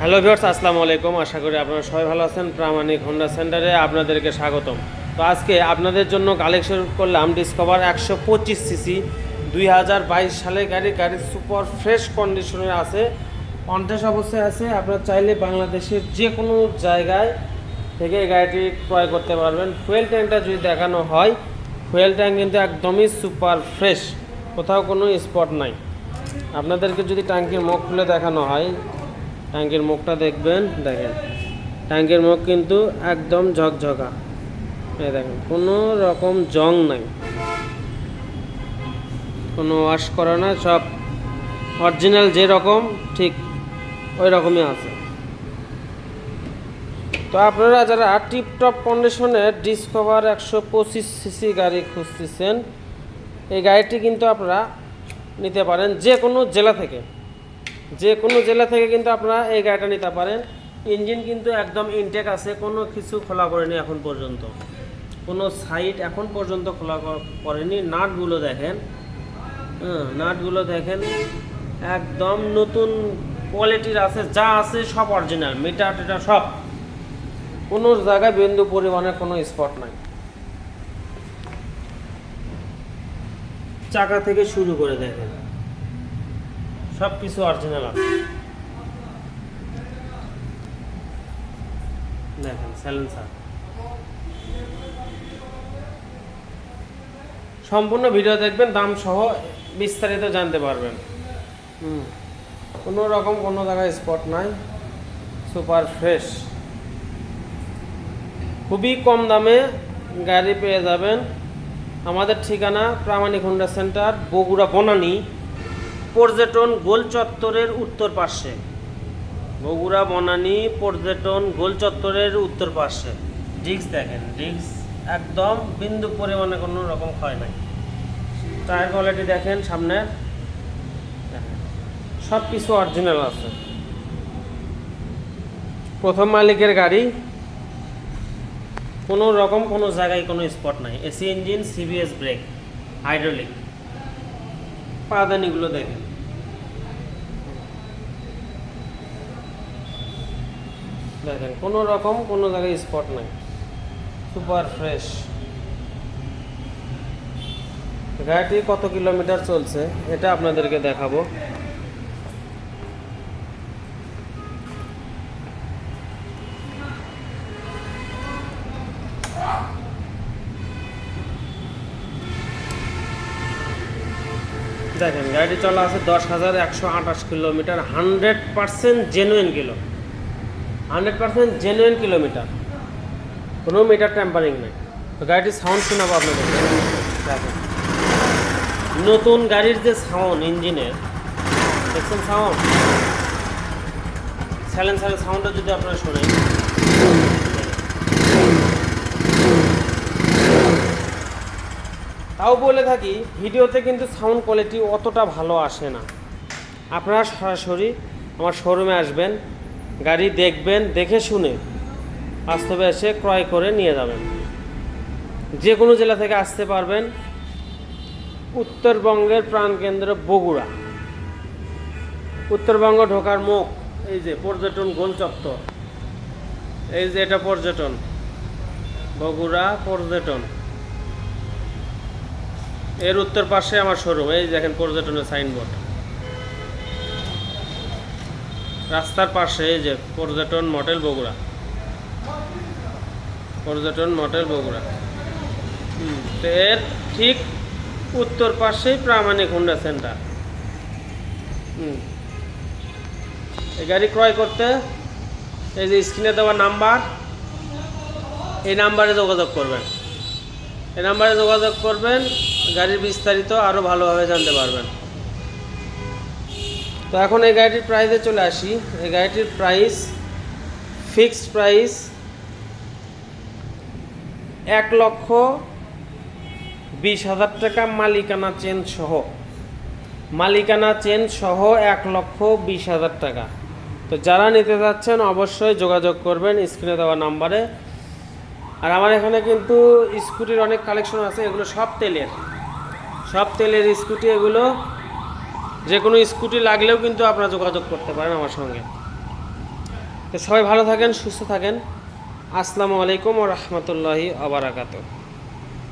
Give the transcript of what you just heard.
Hello viewers, আসসালামু আলাইকুম। আশা করি আপনারা সবাই ভালো আছেন। প্রামাণিক হোন্ডা সেন্টারে আপনাদেরকে স্বাগতম। তো আজকে আপনাদের জন্য কালেকশন করলাম ডিসকভার 125 সিসি 2022 সালের গাড়ি সুপার ফ্রেশ কন্ডিশনে আছে, কন্টেস্ট অবস্থায় আছে। আপনারা চাইলে বাংলাদেশের যে কোনো জায়গায় থেকে এই গাড়িটি ক্রয় করতে পারবেন। ফুয়েল ট্যাঙ্কটা যদি দেখানো হয়, ফুয়েল ট্যাঙ্ক কিন্তু একদমই সুপার ফ্রেশ, কোথাও কোনো স্পট নাই। আপনাদেরকে যদি ট্যাঙ্কির মুখ খুলে দেখানো হয়, ট্যাঙ্কের মুখটা দেখবেন, দেখেন ট্যাঙ্কের মুখ কিন্তু একদম ঝকঝকা। এই দেখেন কোনো রকম জং নাই, কোনো ওয়াশ করা না, সব অরিজিনাল যেরকম ঠিক ওই রকমই আছে। তো আপনারা যারা টিপটপ কন্ডিশনের ডিসকভার 125 সিসি গাড়ি খুঁজতেছেন, এই গাড়িটি কিন্তু আপনারা নিতে পারেন যে কোনো জেলা থেকে কিন্তু আপনারা এই গাড়িটা নিতে পারেন। ইঞ্জিন কিন্তু একদম ইনটেক আছে, কোনো কিছু খোলা করেনি এখন পর্যন্ত, কোনো সাইড এখন পর্যন্ত খোলা করেনি। নাটগুলো দেখেন, নাটগুলো দেখেন একদম নতুন কোয়ালিটির আছে, যা আছে সব অরিজিনাল, মিটার টিটার সব, কোনো জায়গায় বিন্দু পরিমাণের কোনো স্পট নাই। চাকা থেকে শুরু করে দেখেন সব কিছু অরিজিনাল আছে। দেখেন সাইলেন্সার, সম্পূর্ণ ভিডিও দেখবেন, দাম সহ বিস্তারিত জানতে পারবেন। কোনো রকম কোনো জায়গায় স্পট নাই, সুপার ফ্রেশ, খুবই কম দামে গাড়ি পেয়ে যাবেন। আমাদের ঠিকানা প্রামাণিক হোন্ডা সেন্টার, বগুড়া বনানী পর্যটন গোল চত্বরের উত্তর পাশে। বগুড়া বনানী পর্যটন গোল চত্বরের উত্তর পাশে। ডিস্ক দেখেন, ডিস্ক একদম বিন্দু পরিমাণে কোনো রকম ক্ষয় নাই। টায়ার কোয়ালিটি দেখেন, সামনে দেখেন সব কিছু অরিজিনাল আছে। প্রথম মালিকের গাড়ি, কোনো রকম কোনো জায়গায় কোনো স্পট নাই। AC engine, CBS brake, hydraulic, পাদানিগুলো দেখেন দেখেন কোনো রকম কোনো জায়গায় স্পট নাই, সুপার ফ্রেশ। গাড়িটি কত কিলোমিটার চলছে এটা আপনাদেরকে দেখাবো। দেখেন গাড়িটি চলা আছে 10,128 kilometre, 100% genuine kilo, 100% genuine kilometre, কোনো মিটার ট্যাম্পারিং নেই। তো গাড়িটির সাউন্ড শোনাবো আপনাদের। দেখেন নতুন গাড়ির যে সাউন্ড, ইঞ্জিনের দেখছেন সাউন্ড, সাইলেন্সারের সাউন্ডটা যদি আপনারা শোনেন, তাও বলে থাকি ভিডিওতে কিন্তু সাউন্ড কোয়ালিটি অতটা ভালো আসে না। আপনারা সরাসরি আমার শোরুমে আসবেন, গাড়ি দেখবেন, দেখে শুনে বাস্তবে এসে ক্রয় করে নিয়ে যাবেন। যে কোনো জেলা থেকে আসতে পারবেন। উত্তরবঙ্গের প্রাণকেন্দ্র বগুড়া, উত্তরবঙ্গ ঢোকার মুখ এই যে পর্যটন গোল চত্বর, এই যে এটা পর্যটন, বগুড়া পর্যটন, এর উত্তর পাশে আমার শোরুম। এই দেখেন পর্যটনের সাইনবোর্ড, রাস্তার পাশে এই যে পর্যটন মডেল বগুড়া, পর্যটন মডেল বগুড়া। তো এর ঠিক উত্তর পাশেই প্রামাণিক হোন্ডা সেন্টার। এই গাড়ি ক্রয় করতে এই যে স্ক্রিনে দেওয়া নাম্বার, এই নাম্বারে যোগাযোগ করবেন, এই নাম্বারে যোগাযোগ করবেন, গাড়ির বিস্তারিত আরও ভালোভাবে জানতে পারবেন। তো এখন এই গাড়িটির প্রাইসে চলে আসি। এই গাড়িটির প্রাইস, ফিক্সড প্রাইস 1,20,000 টাকা, মালিকানা চেন সহ, মালিকানা চেন সহ 1,20,000 টাকা। তো যারা নিতে যাচ্ছেন অবশ্যই যোগাযোগ করবেন স্ক্রিনে দেওয়া নাম্বারে। আর আমার এখানে কিন্তু স্কুটির অনেক কালেকশন আছে, এগুলো সব তেলের স্কুটি। এগুলো যে কোনো স্কুটি লাগলেও কিন্তু আপনারা যোগাযোগ করতে পারেন আমার সঙ্গে। তো সবাই ভালো থাকেন, সুস্থ থাকেন। আসসালামু আলাইকুম ওয়া রাহমাতুল্লাহি ওয়া বারাকাতুহু।